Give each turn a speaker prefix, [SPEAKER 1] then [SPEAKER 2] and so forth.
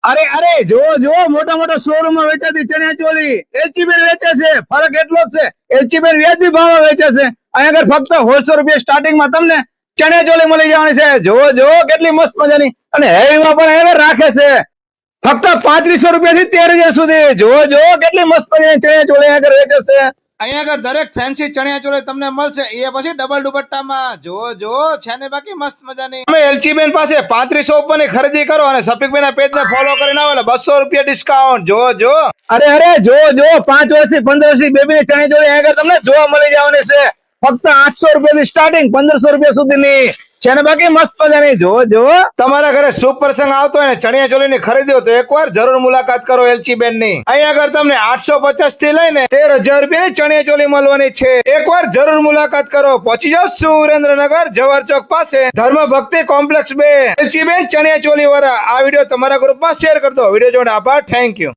[SPEAKER 1] અરે અરે જો જો મોટા મોટા શોરૂમ માં વેચાતી ચણિયા ચોળી એલચીબેન વેચે છે. ફરક એટલો જ છે, એલચીબેન વ્યાજબી ભાવે વેચે છે. અહીંયા આગળ ફક્ત 150 રૂપિયા સ્ટાર્ટિંગ માં તમને ચણિયા ચોળી મળી જવાની છે. જો જો કેટલી મસ્ત મજાની, અને હેવીમાં પણ હવે રાખે છે ફક્ત 3500 રૂપિયા થી 13000 સુધી. જો જો કેટલી મસ્ત મજાની ચણિયા ચોળી આગળ વેચે છે.
[SPEAKER 2] અહીંયા આગળ દરેક ફેન્સી ચણિયા ચોળી તમને મળશે, એ પછી ડબલ દુપટ્ટામાં. જો છે ને બાકી મસ્ત મજાની. તમે એલચીબેન પાસે 3500 ઉપરની ખરીદી કરો અને સફીકબેન ના પેજ ને ફોલો કરીને આવો એટલે 200 રૂપિયા ડિસ્કાઉન્ટ. જો
[SPEAKER 1] અરે અરે જો જો 5 વર્ષથી 15 વર્ષની બેબીની ચણિયા ચોળી આગળ તમને જોવા મળી જવાની છે ફક્ત 800 રૂપિયા થી સ્ટાર્ટિંગ 1500 રૂપિયા સુધીની છે ને બાકી મસ્ત મજાની. જો
[SPEAKER 2] તમારા ઘરે શુભ પ્રસંગ આવતો હોય ને ચણિયા ચોળી ની ખરીદી હોય તો એકવાર જરૂર મુલાકાત કરો એલચીબેન ની. અહીંયા આગળ તમને 850 થી લઈને 13000 રૂપિયાની ચણિયા ચોળી મળવાની છે. એકવાર જરૂર મુલાકાત કરો. પહોંચી જાઓ સુરેન્દ્રનગર જવાહર ચોક પાસે ધર્મ ભક્તિ કોમ્પ્લેક્સ 2, એલચીબેન ચણિયા ચોળી વાળા. આ વિડીયો તમારા ગ્રુપમાં શેર કરતો. વિડીયો જોઈને આભાર. Thank you.